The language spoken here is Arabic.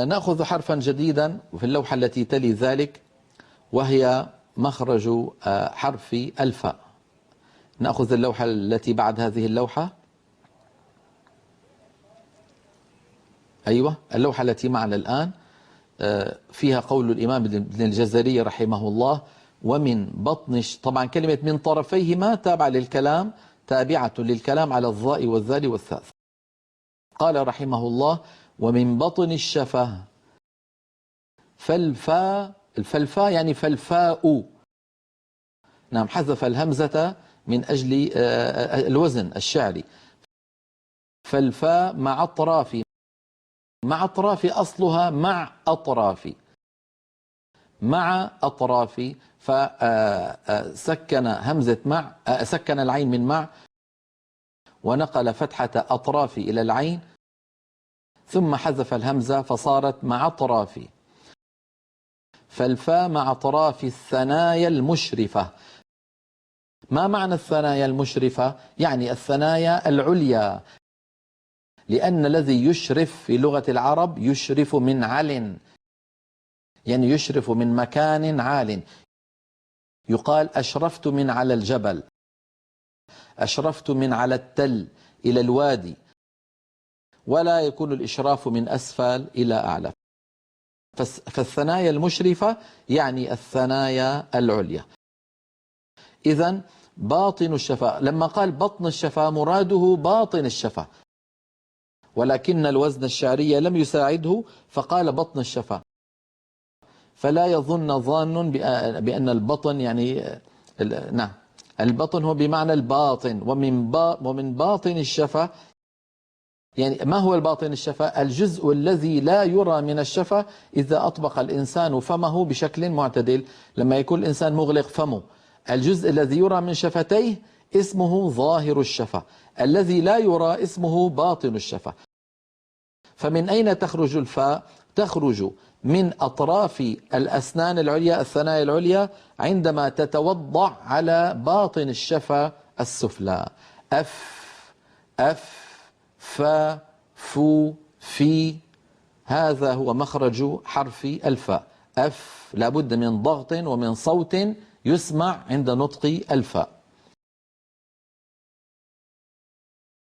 نأخذ حرفا جديدا في اللوحة التي تلي ذلك، وهي مخرج حرف الفاء. نأخذ اللوحة التي بعد هذه اللوحة. أيوة، اللوحة التي معنا الآن فيها قول الإمام ابن الجزري رحمه الله: ومن بطن، طبعا كلمة من طرفيهما تابعة للكلام، تابعة للكلام على الظاء والذال والثاء. قال رحمه الله: ومن بطن الشفة فالفاء، الفلفاء يعني فالفاء، نعم، حذف الهمزة من أجل الوزن الشعري. فالفاء مع أطراف، مع أطراف أصلها مع أطراف، مع أطراف، فسكن همزة مع، سكن العين من مع، ونقل فتحة أطراف إلى العين، ثم حذف الهمزة فصارت مع أطراف. فالفاء مع أطراف الثنايا المشرفة. ما معنى الثنايا المشرفة؟ يعني الثنايا العليا، لأن الذي يشرف في لغة العرب يشرف من عل، يعني يشرف من مكان عال. يقال أشرفت من على الجبل، أشرفت من على التل إلى الوادي، ولا يكون الإشراف من أسفل إلى أعلى. فالثنايا المشرفة يعني الثنايا العليا. إذن باطن الشفة، لما قال بطن الشفة مراده باطن الشفة، ولكن الوزن الشعري لم يساعده فقال بطن الشفة. فلا يظن ظان بأن البطن يعني نعم، البطن هو بمعنى الباطن. ومن باطن الشفة، يعني ما هو الباطن الشفة؟ الجزء الذي لا يرى من الشفة إذا أطبق الإنسان فمه بشكل معتدل. لما يكون الإنسان مغلق فمه، الجزء الذي يرى من شفتيه اسمه ظاهر الشفة، الذي لا يرى اسمه باطن الشفة. فمن أين تخرج الفاء؟ تخرج من أطراف الأسنان العليا، الثنايا العليا، عندما تتوضع على باطن الشفة السفلى. أف، أف، فا، فو، في. هذا هو مخرج حرف الفاء. أف لابد من ضغط ومن صوت يسمع عند نطق الفاء.